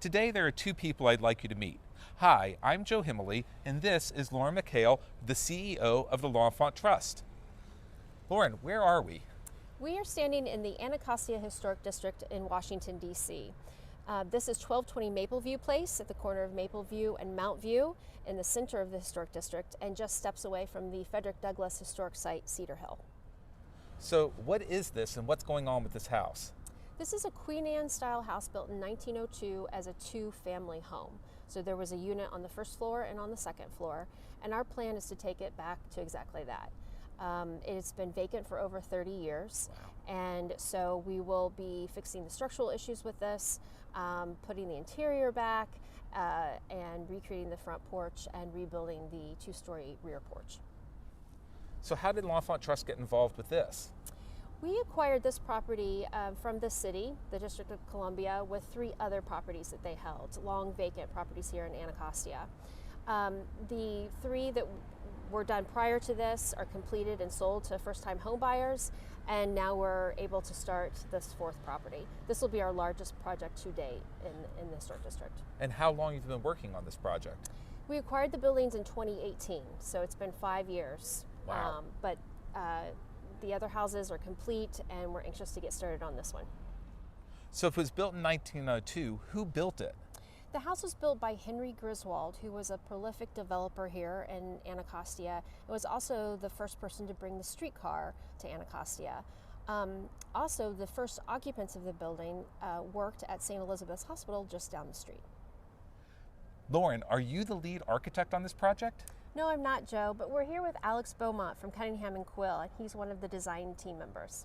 Today there are two people I'd like you to meet. Hi, I'm Joe Himali, and this is Lauren McHale, the CEO of the L'Enfant Trust. Lauren, where are we? We are standing in the Anacostia Historic District in Washington, D.C. This is 1220 Mapleview Place at the corner of Mapleview and Mount View in the center of the Historic District and just steps away from the Frederick Douglass Historic Site, Cedar Hill. So what is this and what's going on with this house? This is a Queen Anne style house built in 1902 as a two-family home. So there was a unit on the first floor and on the second floor, and our plan is to take it back to exactly that. It's been vacant for over 30 years, Wow. and so we will be fixing the structural issues with this, putting the interior back, and recreating the front porch and rebuilding the two-story rear porch. So how did L'Enfant Trust get involved with this? We acquired this property from the city, the District of Columbia, with 3 other properties that they held, long vacant properties here in Anacostia. The 3 that were done prior to this are completed and sold to first-time home buyers, and now we're able to start this 4th property. This will be our largest project to date in the Historic District. And how long have you been working on this project? We acquired the buildings in 2018, so it's been 5 years. Wow. But the other houses are complete, and we're anxious to get started on this one. So if it was built in 1902, who built it? The house was built by Henry Griswold, who was a prolific developer here in Anacostia. It was also the first person to bring the streetcar to Anacostia. Also, the first occupants of the building worked at St. Elizabeth's Hospital just down the street. Lauren, are you the lead architect on this project? No, I'm not, Joe, but we're here with Alex Beaumont from Cunningham Quill, and he's one of the design team members.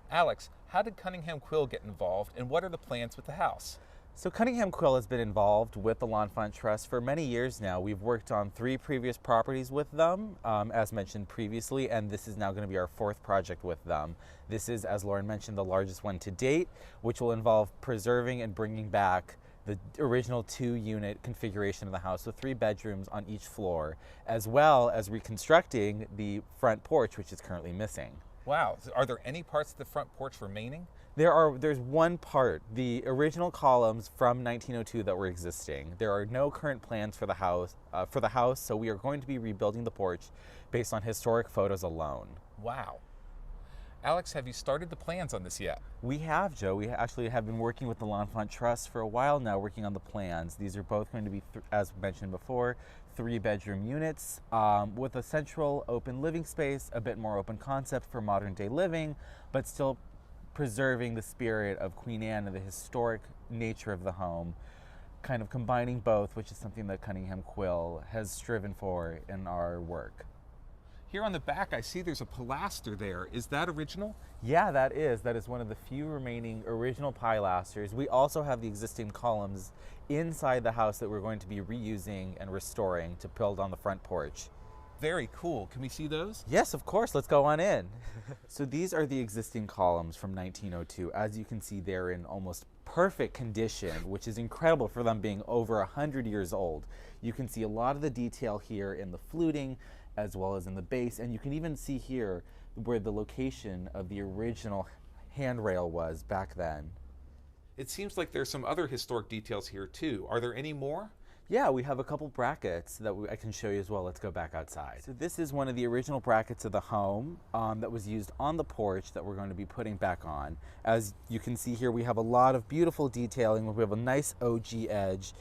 Alex, how did Cunningham Quill get involved, and what are the plans with the house? So Cunningham Quill has been involved with the L'Enfant Trust for many years now. We've worked on 3 previous properties with them, as mentioned previously, and this is now going to be our 4th project with them. This is, as Lauren mentioned, the largest one to date, which will involve preserving and bringing back the original 2-unit configuration of the house with 3 bedrooms on each floor, as well as reconstructing the front porch, which is currently missing. Wow, are there any parts of the front porch remaining? There's one part, the original columns from 1902 that were existing. There are no current plans for the house, so we are going to be rebuilding the porch based on historic photos alone. Wow. Alex, have you started the plans on this yet? We have, Joe. We actually have been working with the L'Enfant Trust for a while now, working on the plans. These are both going to be, as mentioned before, 3-bedroom units with a central open living space, a bit more open concept for modern day living, but still preserving the spirit of Queen Anne and the historic nature of the home, kind of combining both, which is something that Cunningham Quill has striven for in our work. Here on the back, I see there's a pilaster there. Is that original? Yeah, that is one of the few remaining original pilasters. We also have the existing columns inside the house that we're going to be reusing and restoring to build on the front porch. Very cool. Can we see those? Yes, of course. Let's go on in. So these are the existing columns from 1902. As you can see, they're in almost perfect condition, which is incredible for them being over 100 years old. You can see a lot of the detail here in the fluting as well as in the base, and you can even see here where the location of the original handrail was back then. It seems like there's some other historic details here too. Are there any more? Yeah, we have a couple brackets that I can show you as well. Let's go back outside. So this is one of the original brackets of the home that was used on the porch that we're going to be putting back on. As you can see here, we have a lot of beautiful detailing. We have a nice OG edge,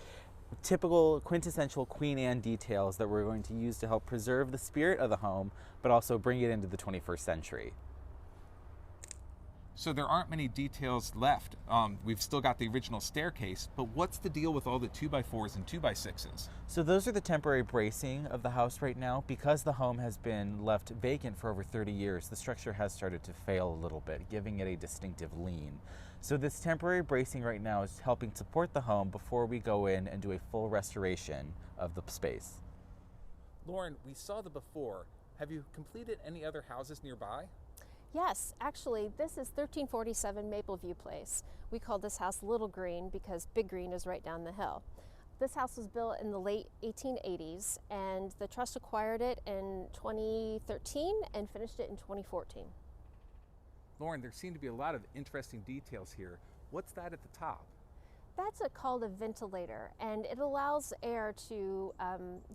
typical quintessential Queen Anne details that we're going to use to help preserve the spirit of the home, but also bring it into the 21st century. So there aren't many details left. We've still got the original staircase, but what's the deal with all the 2x4s and 2x6s? So those are the temporary bracing of the house right now. Because the home has been left vacant for over 30 years, the structure has started to fail a little bit, giving it a distinctive lean. So this temporary bracing right now is helping support the home before we go in and do a full restoration of the space. Lauren, we saw the before. Have you completed any other houses nearby? Yes, actually, this is 1347 Mapleview Place. We call this house Little Green because Big Green is right down the hill. This house was built in the late 1880s, and the trust acquired it in 2013 and finished it in 2014. Lauren, there seem to be a lot of interesting details here. What's that at the top? That's called a ventilator, and it allows air to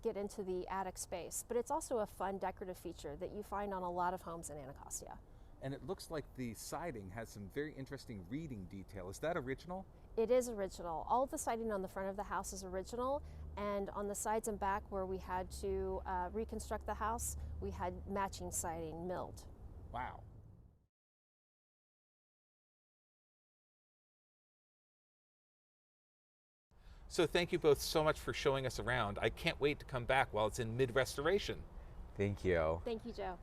get into the attic space, but it's also a fun decorative feature that you find on a lot of homes in Anacostia. And it looks like the siding has some very interesting reading detail. Is that original? It is original. All of the siding on the front of the house is original, and on the sides and back where we had to reconstruct the house, we had matching siding milled. Wow. So thank you both so much for showing us around. I can't wait to come back while it's in mid-restoration. Thank you. Thank you, Joe.